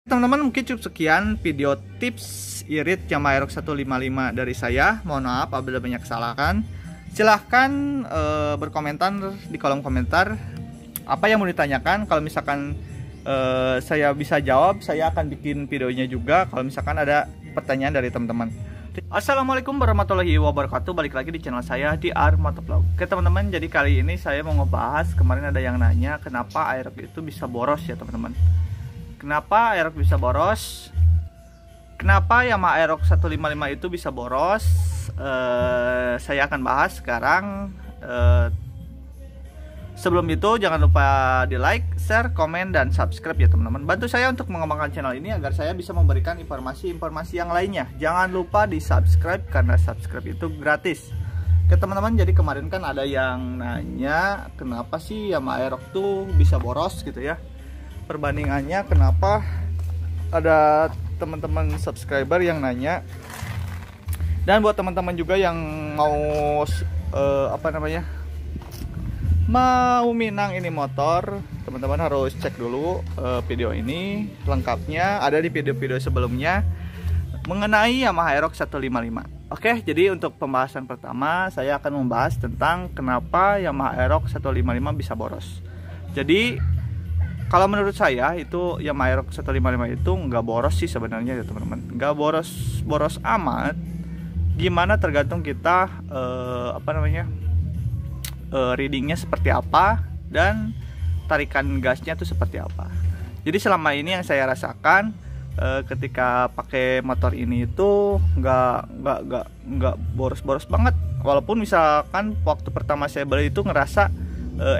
Teman-teman, mungkin cukup sekian video tips irit Yamaha Aerox 155 dari saya. Mohon maaf apabila banyak kesalahan. Silahkan berkomentar di kolom komentar apa yang mau ditanyakan. Kalau misalkan saya bisa jawab, saya akan bikin videonya juga kalau misalkan ada pertanyaan dari teman-teman. Assalamualaikum warahmatullahi wabarakatuh. Balik lagi di channel saya di Motovlog. Oke teman-teman, jadi kali ini saya mau ngebahas, kemarin ada yang nanya kenapa Aerox itu bisa boros ya teman-teman. Kenapa Aerox bisa boros? Kenapa Yamaha Aerox 155 itu bisa boros? Saya akan bahas sekarang. Sebelum itu jangan lupa di like, share, komen, dan subscribe ya teman-teman. Bantu saya untuk mengembangkan channel ini agar saya bisa memberikan informasi-informasi yang lainnya. Jangan lupa di subscribe karena subscribe itu gratis. Oke teman-teman, jadi kemarin kan ada yang nanya kenapa sih Yamaha Aerox tuh bisa boros gitu ya. Perbandingannya kenapa ada teman-teman subscriber yang nanya, dan buat teman-teman juga yang mau mau minang ini motor, teman-teman harus cek dulu video ini lengkapnya ada di video-video sebelumnya mengenai Yamaha Aerox 155. Oke, jadi untuk pembahasan pertama saya akan membahas tentang kenapa Yamaha Aerox 155 bisa boros. Jadi kalau menurut saya itu Yamaha Aerox 155 itu nggak boros sih sebenarnya ya teman-teman. Nggak boros amat. Gimana tergantung kita readingnya seperti apa dan tarikan gasnya tuh seperti apa. Jadi selama ini yang saya rasakan ketika pakai motor ini itu nggak boros-boros banget. Walaupun misalkan waktu pertama saya beli itu ngerasa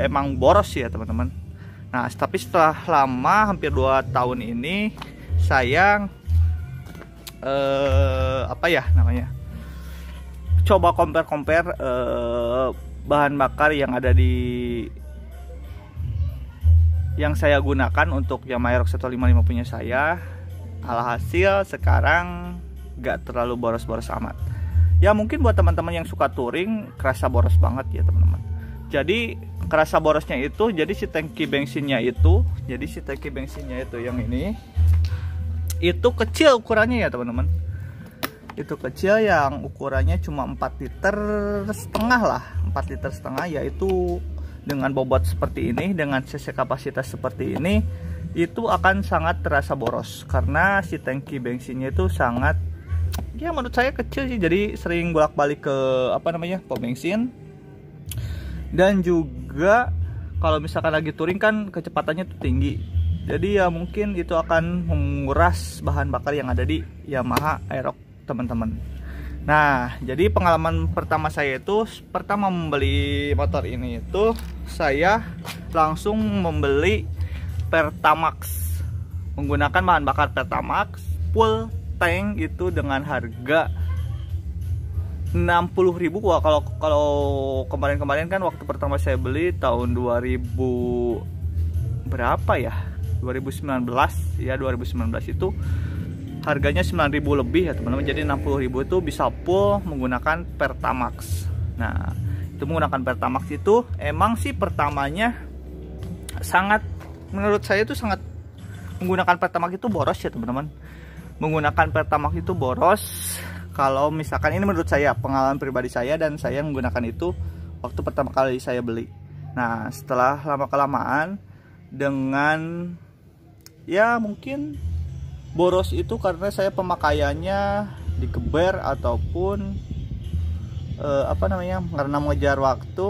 emang boros ya teman-teman. Nah, tapi setelah lama hampir 2 tahun ini saya coba compare bahan bakar yang ada yang saya gunakan untuk Yamaha Aerox 155 punya saya. Alhasil sekarang gak terlalu boros-boros amat. Ya mungkin buat teman-teman yang suka touring kerasa boros banget ya teman-teman. Jadi kerasa borosnya itu, jadi si tangki bensinnya itu yang ini itu kecil ukurannya ya teman-teman. Itu kecil, yang ukurannya cuma 4,5 liter lah, 4,5 liter, yaitu dengan bobot seperti ini, dengan cc kapasitas seperti ini, itu akan sangat terasa boros karena si tangki bensinnya itu sangat, ya menurut saya kecil sih. Jadi sering bolak-balik ke pom bensin. Dan juga kalau misalkan lagi touring kan kecepatannya tuh tinggi. Jadi ya mungkin itu akan menguras bahan bakar yang ada di Yamaha Aerox teman-teman. Nah, jadi pengalaman pertama saya itu, pertama membeli motor ini itu saya langsung membeli Pertamax, menggunakan bahan bakar Pertamax full tank itu dengan harga 60.000. Wah, kalau kemarin kan waktu pertama saya beli tahun 2000 berapa ya? 2019 ya, 2019 itu harganya 9.000 lebih ya teman-teman. Jadi 60.000 itu bisa full menggunakan Pertamax. Nah, itu menggunakan Pertamax itu emang sih pertamanya sangat, menurut saya itu sangat, menggunakan Pertamax itu boros ya teman-teman. Menggunakan Pertamax itu boros. Kalau misalkan ini menurut saya, pengalaman pribadi saya, dan saya menggunakan itu waktu pertama kali saya beli. Nah, setelah lama-kelamaan dengan ya mungkin boros itu karena saya pemakaiannya digeber ataupun karena mengejar waktu,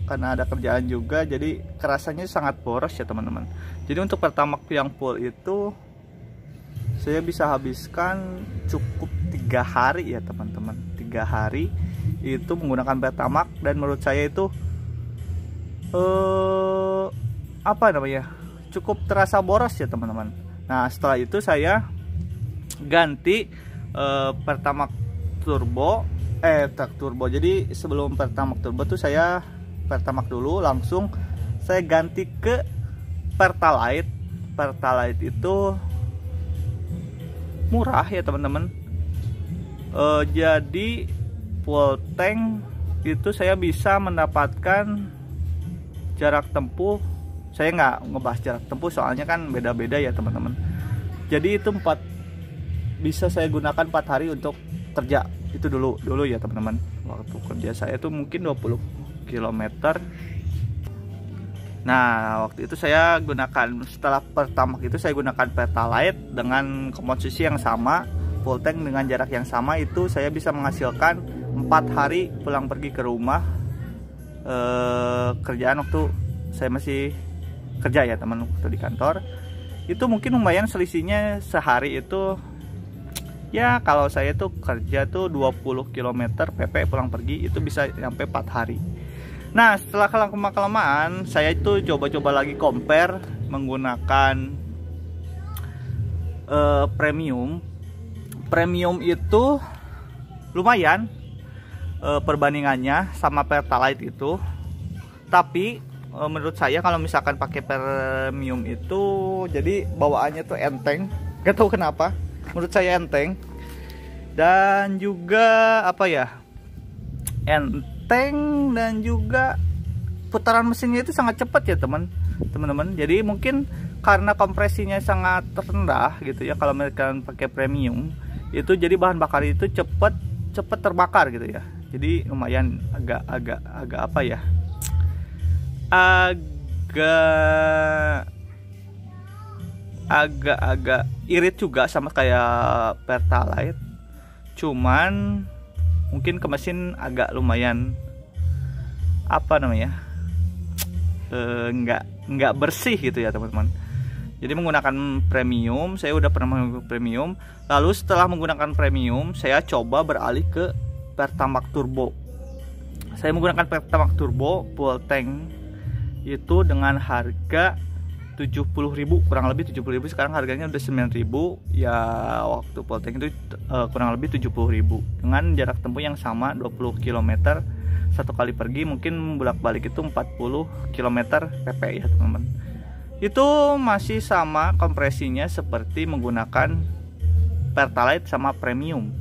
karena ada kerjaan juga, jadi kerasanya sangat boros ya teman-teman. Jadi untuk Pertamax yang full itu saya bisa habiskan cukup 3 hari ya teman-teman. 3 hari itu menggunakan Pertamax, dan menurut saya itu cukup terasa boros ya teman-teman. Nah, setelah itu saya ganti Pertamax turbo. Jadi sebelum Pertamax turbo tuh saya Pertamax dulu, langsung saya ganti ke Pertalite. Pertalite itu murah ya teman-teman. Jadi full tank itu saya bisa mendapatkan jarak tempuh, saya nggak ngebahas jarak tempuh soalnya kan beda-beda ya teman-teman. Jadi itu bisa saya gunakan 4 hari untuk kerja. Itu dulu ya teman-teman. Waktu kerja saya tuh mungkin 20 km. Nah, waktu itu saya gunakan, setelah Pertamax itu saya gunakan Pertalite dengan komposisi yang sama, full tank dengan jarak yang sama. Itu saya bisa menghasilkan 4 hari pulang pergi ke rumah. Kerjaan waktu saya masih kerja ya teman, waktu di kantor. Itu mungkin lumayan selisihnya sehari itu. Ya kalau saya tuh kerja tuh 20 km PP pulang pergi, itu bisa sampai 4 hari. Nah, setelah kelamaan saya itu coba-coba lagi compare menggunakan premium. Premium itu lumayan perbandingannya sama Pertalite itu. Tapi menurut saya kalau misalkan pakai premium itu jadi bawaannya tuh enteng. Gak tahu kenapa, menurut saya enteng. Dan juga apa ya, enteng, dan juga putaran mesinnya itu sangat cepat ya teman-teman. Jadi mungkin karena kompresinya sangat rendah gitu ya, kalau mereka pakai premium itu jadi bahan bakar itu cepat terbakar gitu ya. Jadi lumayan agak apa ya, agak irit juga sama kayak Pertalite. Cuman mungkin ke mesin agak lumayan apa namanya, nggak bersih gitu ya teman-teman. Jadi menggunakan premium, saya udah pernah menggunakan premium. Lalu setelah menggunakan premium, saya coba beralih ke Pertamax Turbo. Saya menggunakan Pertamax Turbo full tank itu dengan harga 70.000, kurang lebih 70.000. Sekarang harganya udah 9.000 ya. Waktu full tank itu kurang lebih 70.000 dengan jarak tempuh yang sama 20 km satu kali pergi. Mungkin bolak-balik itu 40 km PP ya teman-teman. Itu masih sama kompresinya seperti menggunakan Pertalite sama premium.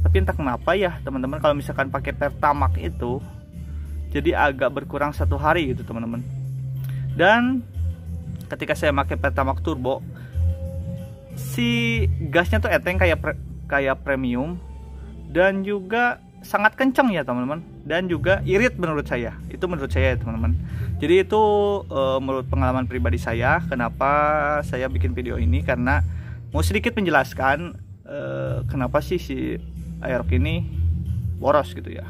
Tapi entah kenapa ya teman-teman, kalau misalkan pakai Pertamax itu jadi agak berkurang 1 hari gitu teman-teman. Dan ketika saya pakai Pertamax Turbo, si gasnya tuh enteng kayak premium, dan juga sangat kencang ya teman-teman, dan juga irit menurut saya. Itu menurut saya ya teman-teman. Jadi itu menurut pengalaman pribadi saya, kenapa saya bikin video ini, karena mau sedikit menjelaskan kenapa sih si Aerox ini boros gitu ya.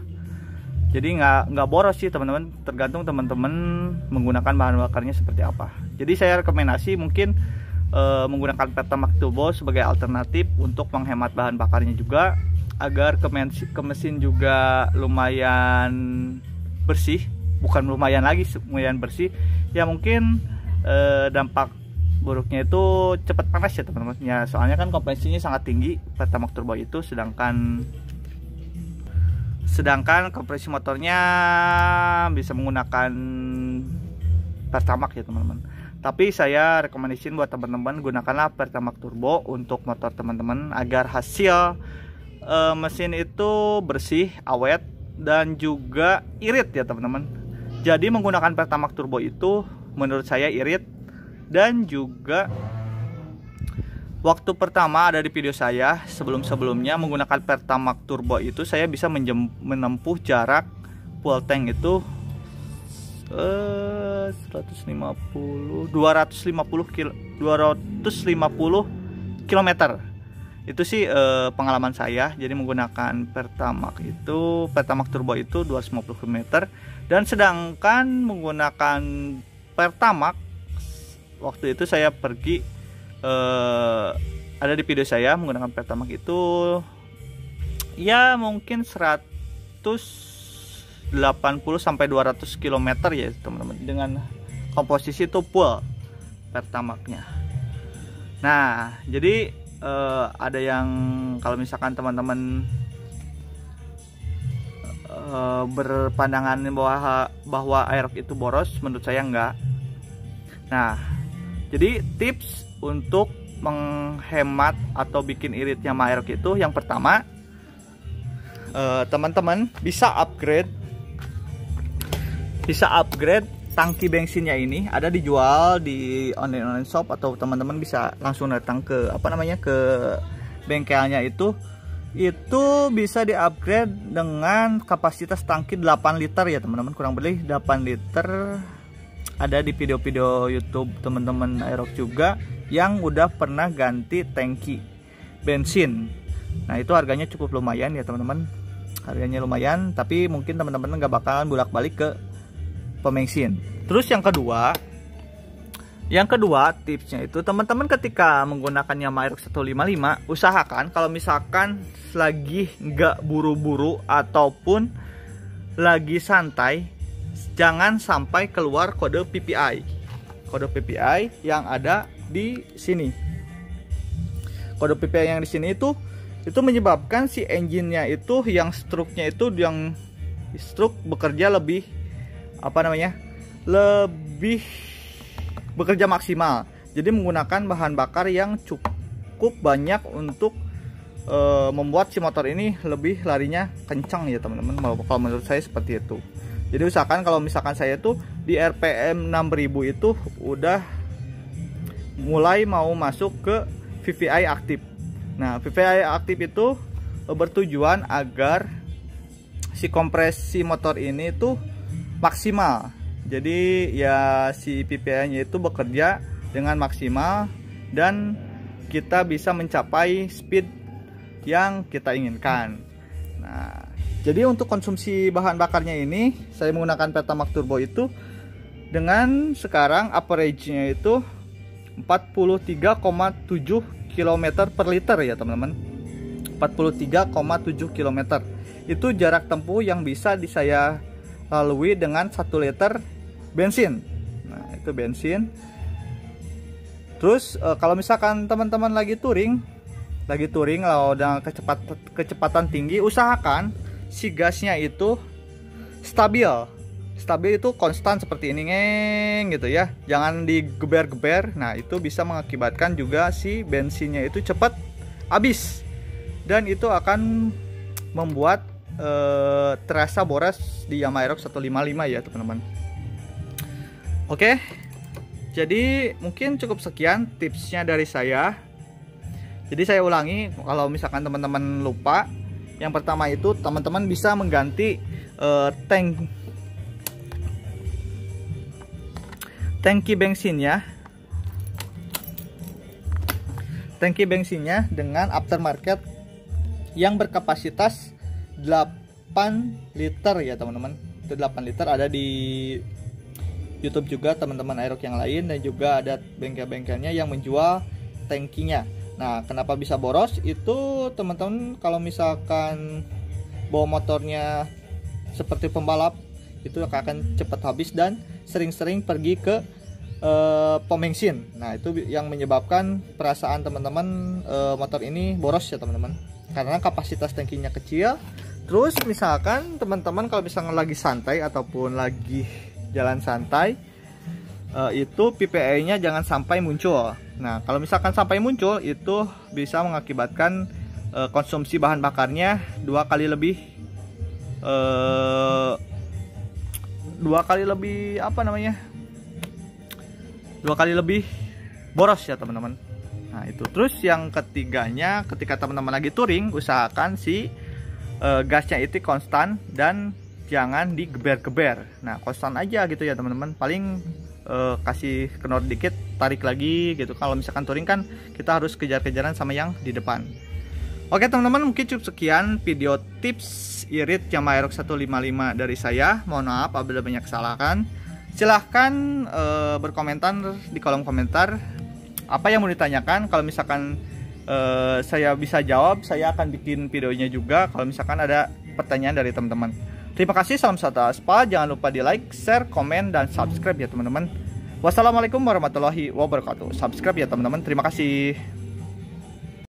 Jadi nggak boros sih teman-teman, tergantung teman-teman menggunakan bahan bakarnya seperti apa. Jadi saya rekomendasi mungkin menggunakan Pertamax Turbo sebagai alternatif untuk menghemat bahan bakarnya juga, agar ke mesin juga lumayan bersih. Bukan lumayan lagi, lumayan bersih. Ya mungkin dampak buruknya itu cepat panas ya teman-teman. Ya soalnya kan kompresinya sangat tinggi Pertamax Turbo itu, sedangkan kompresi motornya bisa menggunakan Pertamax ya teman-teman. Tapi saya rekomendasiin buat teman-teman, gunakanlah Pertamax Turbo untuk motor teman-teman agar hasil mesin itu bersih, awet, dan juga irit ya teman-teman. Jadi menggunakan Pertamax Turbo itu menurut saya irit. Dan juga waktu pertama ada di video saya sebelumnya menggunakan Pertamax Turbo itu saya bisa menempuh jarak full tank itu 250 km. Itu sih pengalaman saya. Jadi menggunakan Pertamax Turbo itu 250 km. Dan sedangkan menggunakan Pertamax, waktu itu saya pergi ada di video saya menggunakan Pertamax itu ya mungkin 180 sampai 200 km ya teman-teman, dengan komposisi itu full Pertamaxnya. Nah jadi ada yang kalau misalkan teman-teman berpandangan bahwa Aerox itu boros, menurut saya enggak. Nah jadi tips untuk menghemat atau bikin iritnya Aerox itu, yang pertama teman-teman bisa upgrade tangki bensinnya ini ada dijual di online shop, atau teman-teman bisa langsung datang ke ke bengkelnya. Itu bisa di-upgrade dengan kapasitas tangki 8 liter ya teman-teman, kurang lebih 8 liter. Ada di video-video YouTube teman-teman Aerox juga yang udah pernah ganti tangki bensin. Nah itu harganya cukup lumayan ya teman-teman, harganya lumayan, tapi mungkin teman-teman nggak bakalan bolak-balik ke pembensin. Terus yang kedua tipsnya itu, teman-teman ketika menggunakan Yamaha Aerox 155, usahakan kalau misalkan lagi nggak buru-buru ataupun lagi santai, jangan sampai keluar kode PPI. Kode PPI yang ada di sini. Kode PPI yang di sini itu menyebabkan si engine-nya itu, yang stroke-nya itu, yang stroke bekerja lebih lebih bekerja maksimal. Jadi menggunakan bahan bakar yang cukup banyak untuk membuat si motor ini lebih larinya kencang ya teman-teman. Kalau menurut saya seperti itu. Jadi usahakan kalau misalkan saya tuh di RPM 6000 itu udah mulai mau masuk ke VVI aktif. Nah, VVI aktif itu bertujuan agar si kompresi motor ini tuh maksimal. Jadi ya si PPI-nya itu bekerja dengan maksimal dan kita bisa mencapai speed yang kita inginkan. Nah, jadi untuk konsumsi bahan bakarnya ini saya menggunakan Pertamax Turbo itu dengan sekarang average-nya itu 43,7 km per liter ya teman-teman. 43,7 km. Itu jarak tempuh yang bisa saya lalui dengan 1 liter bensin. Nah itu bensin. Terus kalau misalkan teman-teman lagi touring kalau dengan kecepatan tinggi, usahakan si gasnya itu stabil itu konstan seperti ini gitu ya, jangan digeber-geber. Nah itu bisa mengakibatkan juga si bensinnya itu cepat habis, dan itu akan membuat terasa boros di Yamaha Aerox 155 ya teman-teman. Oke, jadi mungkin cukup sekian tipsnya dari saya. Jadi saya ulangi kalau misalkan teman-teman lupa. Yang pertama itu teman-teman bisa mengganti tangki bensinnya dengan aftermarket yang berkapasitas 8 liter ya teman-teman. Itu 8 liter ada di YouTube juga teman-teman Aerox yang lain, dan juga ada bengkel-bengkelnya yang menjual tangkinya. Nah, kenapa bisa boros? Itu teman-teman kalau misalkan bawa motornya seperti pembalap, itu akan cepat habis dan sering-sering pergi ke pom bensin. Nah, itu yang menyebabkan perasaan teman-teman motor ini boros ya teman-teman. Karena kapasitas tangkinya kecil. Terus misalkan teman-teman kalau misalnya lagi santai ataupun lagi jalan santai, itu PPI-nya jangan sampai muncul. Nah, kalau misalkan sampai muncul, itu bisa mengakibatkan konsumsi bahan bakarnya dua kali lebih boros ya teman-teman. Nah itu. Terus yang ketiganya, ketika teman-teman lagi touring, usahakan si gasnya itu konstan dan jangan digeber-geber. Nah konstan aja gitu ya teman-teman. Paling kasih kendor dikit, tarik lagi gitu. Kalau misalkan touring kan kita harus kejar-kejaran sama yang di depan. Oke teman-teman, mungkin cukup sekian video tips irit Yamaha Aerox 155 dari saya. Mohon maaf apabila banyak kesalahan. Silahkan berkomentar di kolom komentar apa yang mau ditanyakan. Kalau misalkan saya bisa jawab, saya akan bikin videonya juga kalau misalkan ada pertanyaan dari teman-teman. Terima kasih, salam satu aspal. Jangan lupa di like, share, komen, dan subscribe ya teman-teman. Wassalamualaikum warahmatullahi wabarakatuh. Subscribe ya teman-teman. Terima kasih.